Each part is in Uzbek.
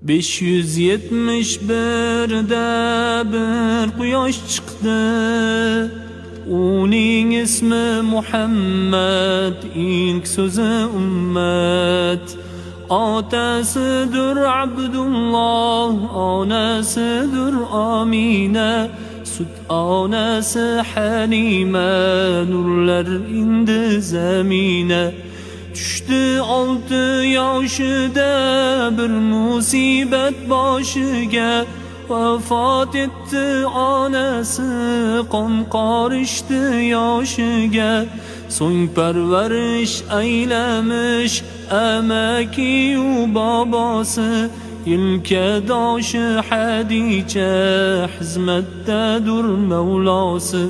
571'de bir quyosh chiqdi. Uning ismi Muhammad, ilk so'zi ummat. Otasidir Abdulloh, onasidir Amina. Sut onasi Halima, nurlar indi zamina. Düştü 6 yoshida bir musibat boshiga. Vafot etdi onasi, qon qorishdi yoshiga. So'ng parvarish aylamish amakiyu bobosi. Yelkadoshi Hadicha, xizmatdadir Mavlosi.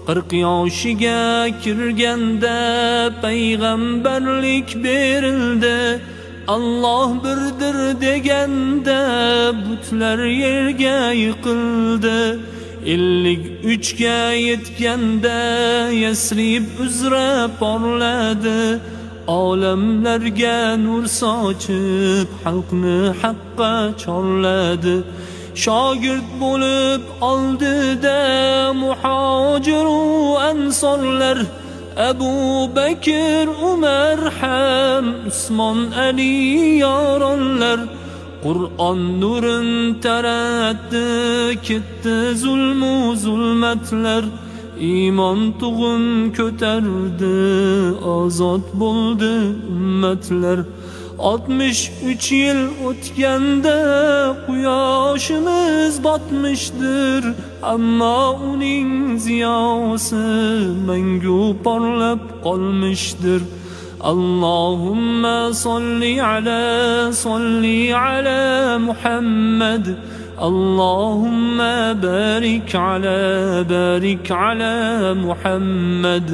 40 yoshiga kirganda payg'ambarlik berildi. Allah birdir deganda butlar yerga yiqildi. 53 ga yetganda Yasrib uzra porladi. Olamlarga nur sochib xalqni haqqa chorladi. Shogird bo'lib oldida muhojir u ansorlar. Abu Bakr, Umar ham, Usmon, Ali yoronlar. Qur'on nurin taratdi, ketdi zulmu zulmatlar. Iymon tug'in ko'tardi, ozod bo'ldi ummatlar. 63 yil o'tganda quyoshimiz botmishdir, ammo uning ziyosi mangu porlab qolmishdir. Allahumma solli ala Muhammad. Allahumma barik ala Muhammad.